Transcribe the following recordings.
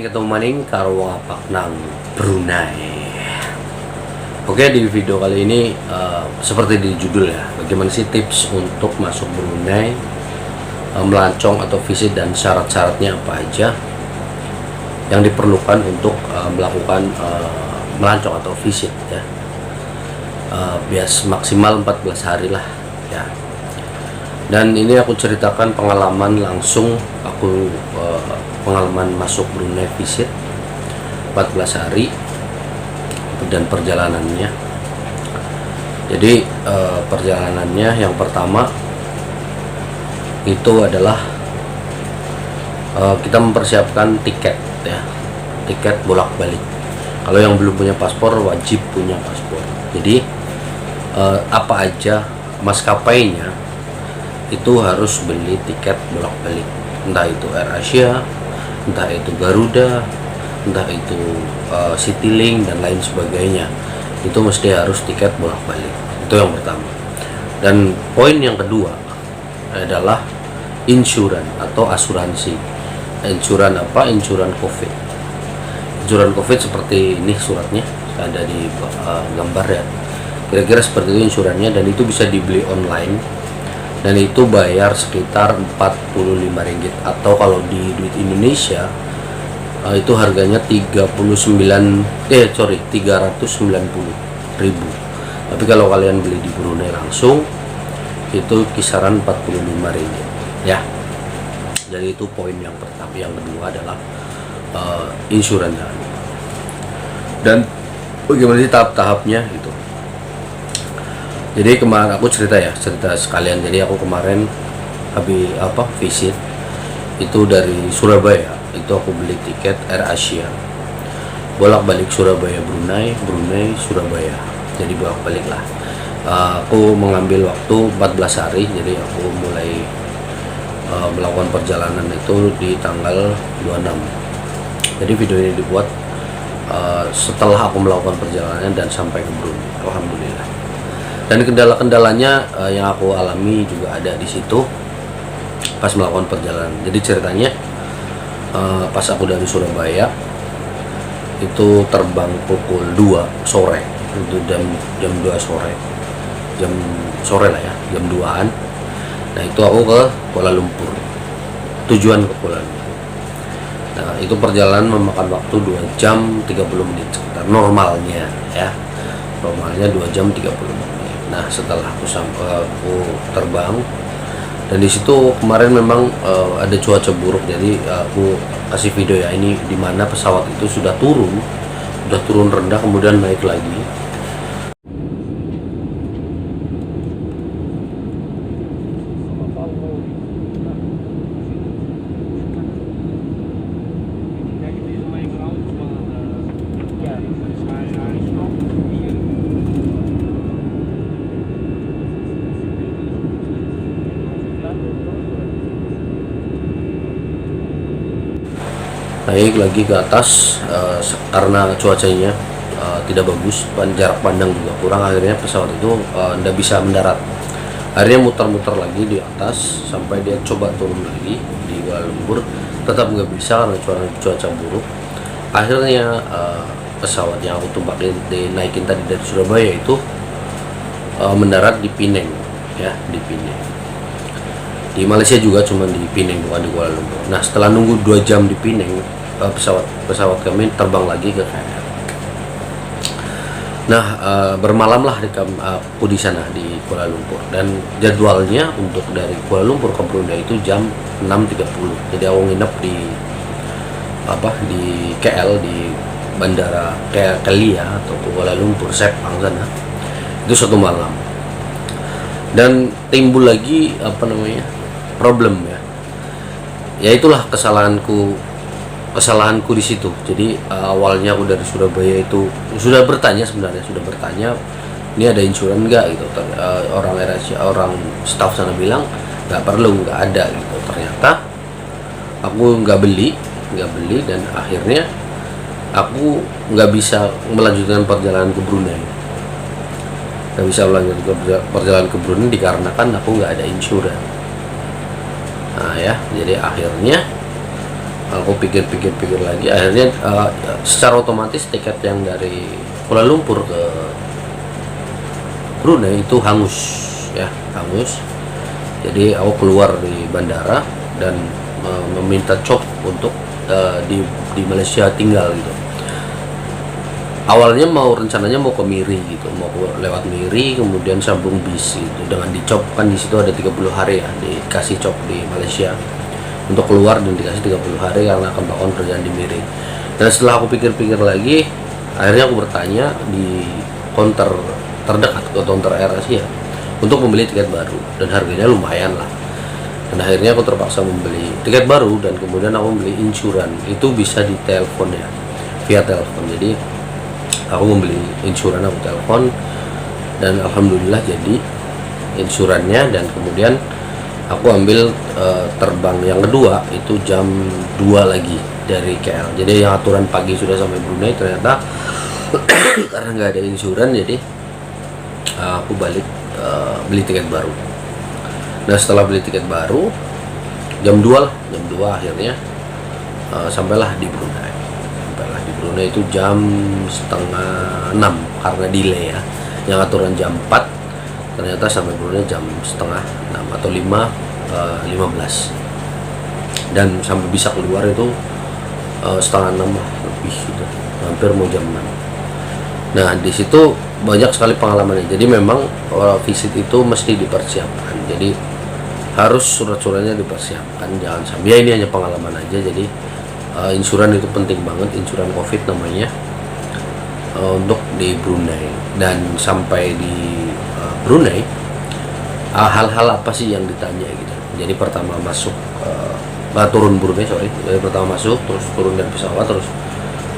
Ketemu maning karo wong apak nang Brunei. Oke, di video kali ini seperti di judul ya, bagaimana sih tips untuk masuk Brunei, melancong atau visit, dan syarat-syaratnya apa aja yang diperlukan untuk melakukan melancong atau visit ya. Bias maksimal 14 hari lah ya. Dan ini aku ceritakan pengalaman langsung aku pengalaman masuk Brunei visit 14 hari dan perjalanannya. Jadi perjalanannya yang pertama itu adalah kita mempersiapkan tiket ya, tiket bolak-balik. Kalau yang belum punya paspor wajib punya paspor. Jadi apa aja maskapainya itu harus beli tiket bolak-balik, entah itu AirAsia, entah itu Garuda, entah itu Citylink dan lain sebagainya. Itu mesti harus tiket bolak-balik. Itu yang pertama. Dan poin yang kedua adalah insuran atau asuransi. Insuran apa? Insuran COVID. Insuran COVID seperti ini suratnya ada di gambar ya. Kira-kira seperti itu insurannya, dan itu bisa dibeli online. Dan itu bayar sekitar 45 ringgit, atau kalau di duit Indonesia itu harganya 390.000. Tapi kalau kalian beli di Brunei langsung itu kisaran 45 ringgit ya. Jadi itu poin yang pertama. Yang kedua adalah insurannya. Dan bagaimana sih tahap-tahapnya itu. Jadi kemarin aku cerita sekalian. Jadi aku kemarin habis visit itu dari Surabaya, itu aku beli tiket AirAsia bolak-balik Surabaya Brunei, Brunei Surabaya. Jadi bolak-balik lah. Aku mengambil waktu 14 hari. Jadi aku mulai melakukan perjalanan itu di tanggal 26. Jadi video ini dibuat setelah aku melakukan perjalanan dan sampai ke Brunei. Alhamdulillah. Dan kendala-kendalanya yang aku alami juga ada di situ pas melakukan perjalanan. Jadi ceritanya pas aku dari Surabaya itu terbang pukul 2 sore, itu jam 2 sore, jam sore lah ya, jam 2-an. Nah itu aku ke Kuala Lumpur, tujuan ke Kuala Lumpur. Nah itu perjalanan memakan waktu 2 jam 30 menit sekitar, normalnya ya, normalnya 2 jam 30 menit. Nah setelah aku terbang, dan di situ kemarin memang ada cuaca buruk. Jadi aku kasih video ya, ini dimana pesawat itu sudah turun rendah kemudian naik lagi. Naik lagi ke atas karena cuacanya tidak bagus, jarak pandang juga kurang. Akhirnya pesawat itu tidak bisa mendarat. Akhirnya muter-muter lagi di atas sampai dia coba turun lagi di Kuala Lumpur, tetap nggak bisa karena cuaca buruk. Akhirnya pesawat yang aku dinaikin tadi dari Surabaya itu mendarat di Penang ya, di Penang. Di Malaysia juga cuma di Penang, bukan di Kuala Lumpur. Nah setelah nunggu 2 jam di Penang, pesawat kami terbang lagi ke KL. Nah bermalamlah aku di sana di Kuala Lumpur, dan jadwalnya untuk dari Kuala Lumpur ke Brunei itu jam 6.30. Jadi aku nginep di KL, di bandara Kelia atau Kuala Lumpur Sepang sana itu 1 malam. Dan timbul lagi problem ya itulah kesalahanku di situ. Jadi awalnya aku dari Surabaya itu sudah bertanya ini ada insurans nggak gitu. Orang AirAsia, orang staff sana bilang nggak perlu, nggak ada gitu. Ternyata aku nggak beli dan akhirnya aku nggak bisa melanjutkan perjalanan ke Brunei. Nggak bisa melanjutkan perjalanan ke Brunei dikarenakan aku nggak ada insurans. Nah ya, jadi akhirnya aku pikir-pikir lagi, akhirnya secara otomatis tiket yang dari Kuala Lumpur ke Brunei itu hangus ya, hangus. Jadi aku keluar di bandara dan meminta COP untuk di Malaysia tinggal gitu. Awalnya rencananya mau ke Miri gitu, mau lewat Miri kemudian sambung bis gitu. Dengan dicop kan di situ ada 30 hari ya, dikasih cop di Malaysia untuk keluar dan dikasih 30 hari karena akan melakukan kerjaan di Miri. Dan setelah aku pikir-pikir lagi, akhirnya aku bertanya di counter terdekat ke counter AirAsia untuk membeli tiket baru dan harganya lumayan lah. Dan akhirnya aku terpaksa membeli tiket baru dan kemudian aku membeli insuran. Itu bisa di telepon ya, via telepon. Jadi aku membeli insuran, aku telepon dan alhamdulillah jadi insurannya. Dan kemudian aku ambil terbang yang kedua itu jam 2 lagi dari KL. Jadi yang aturan pagi sudah sampai Brunei, ternyata karena nggak ada insuran jadi aku balik beli tiket baru. Nah setelah beli tiket baru jam 2 akhirnya sampailah di Brunei. Itu jam setengah 6 karena delay ya. Yang aturan jam 4 ternyata sampai Brunei jam setengah 6 atau 5:15. Dan sampai bisa keluar itu setengah 6 lah lebih gitu. Hampir mau jam 6. Nah, di situ banyak sekali pengalamannya. Jadi memang visit itu mesti dipersiapkan. Jadi harus surat-suratnya dipersiapkan, jangan sampai ya ini hanya pengalaman aja. Jadi insuran itu penting banget, insuran COVID namanya, untuk di Brunei. Dan sampai di Brunei hal-hal apa sih yang ditanya gitu. Jadi pertama masuk turun Brunei, jadi pertama masuk, terus turun dari pesawat, terus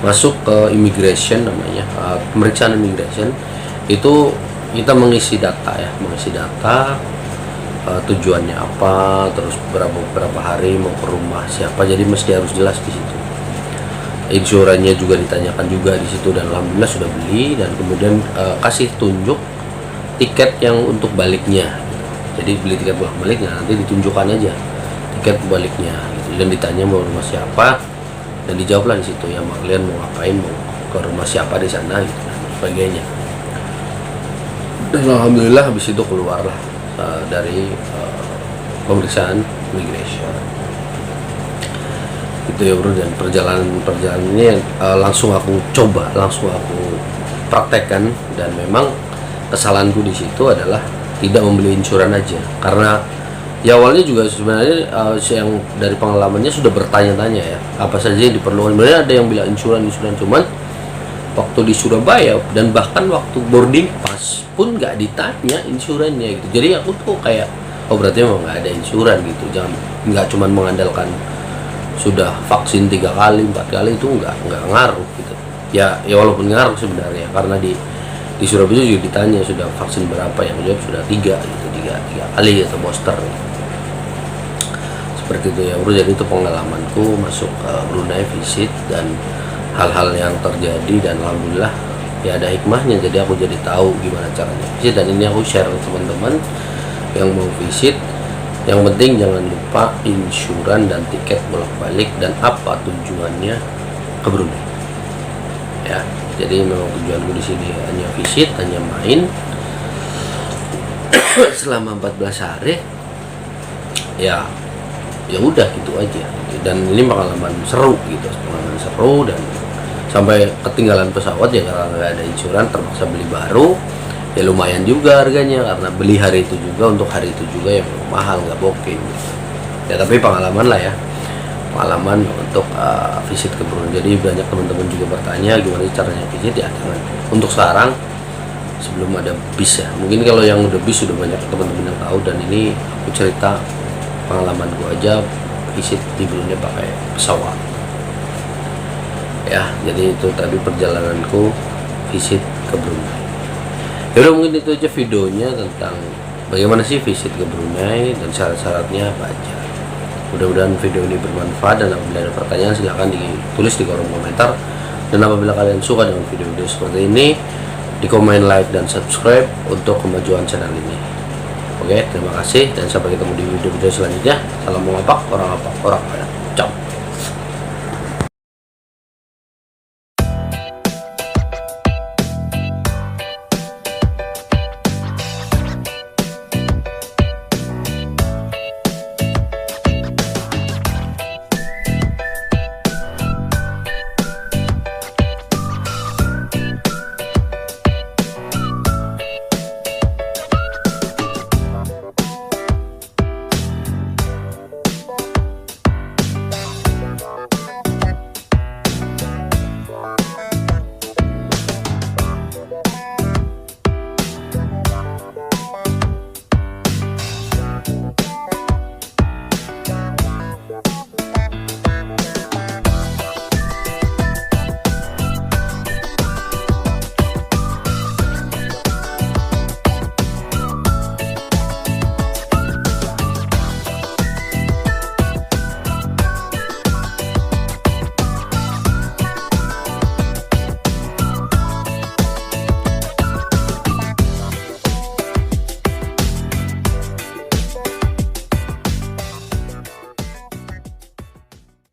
masuk ke immigration namanya, pemeriksaan immigration. Itu kita mengisi data ya, tujuannya apa, terus berapa hari mau ke rumah siapa, jadi mesti harus jelas di situ. Insurannya juga ditanyakan juga di situ dan alhamdulillah sudah beli. Dan kemudian kasih tunjuk tiket yang untuk baliknya gitu. Jadi beli tiket balik, nanti ditunjukkan aja tiket baliknya gitu. Dan ditanya mau rumah siapa dan dijawablah di situ ya, kalian mau ngapain, mau ke rumah siapa di sana gitu dan sebagainya. Dan alhamdulillah habis itu keluarlah dari pemeriksaan immigration itu ya bro. Dan perjalanan ini langsung aku praktekkan. Dan memang kesalahanku di situ adalah tidak membeli insuran aja, karena ya awalnya juga sebenarnya yang dari pengalamannya sudah bertanya-tanya ya apa saja yang diperlukan. Sebenarnya ada yang bilang insuran, cuman waktu di Surabaya dan bahkan waktu boarding pass pun nggak ditanya insurannya gitu. Jadi aku tuh kayak berarti memang nggak ada insuran gitu. Jangan nggak cuman mengandalkan sudah vaksin 3 kali 4 kali itu nggak ngaruh gitu ya walaupun ngaruh sebenarnya, karena di Surabaya juga ditanya sudah vaksin berapa, yang jawab sudah 3 gitu, 3 kali atau booster gitu. Seperti itu ya bro. Jadi itu pengalamanku masuk Brunei visit dan hal-hal yang terjadi, dan alhamdulillah ya ada hikmahnya. Jadi aku jadi tahu gimana caranya visit, dan ini aku share ke teman-teman yang mau visit. Yang penting jangan lupa insuran dan tiket bolak-balik dan apa tujuannya ke Brunei. Ya, jadi memang tujuanku di sini hanya visit, hanya main selama 14 hari. Ya udah gitu aja. Dan ini pengalaman seru gitu, dan sampai ketinggalan pesawat ya karena nggak ada insuran, terpaksa beli baru. Ya lumayan juga harganya karena beli hari itu juga, untuk hari itu juga yang mahal, nggak booking gitu. Ya tapi pengalaman lah ya, pengalaman untuk visit ke Brunei. Jadi banyak teman-teman juga bertanya gimana caranya visit ya. Untuk sekarang sebelum ada bis ya, mungkin kalau yang udah bis sudah banyak teman-teman yang tahu. Dan ini aku cerita pengalaman gua aja visit di Brunei pakai pesawat ya. Jadi itu tadi perjalananku visit ke Brunei Ya udah, mungkin itu aja videonya tentang bagaimana sih visit ke Brunei dan syarat-syaratnya apa aja. Mudah-mudahan video ini bermanfaat, dan apabila ada pertanyaan silahkan ditulis di kolom komentar. Dan apabila kalian suka dengan video-video seperti ini, di komen, like, dan subscribe untuk kemajuan channel ini. Oke, terima kasih dan sampai ketemu di video-video selanjutnya. Salam mengapak, orang apak, orang kaya.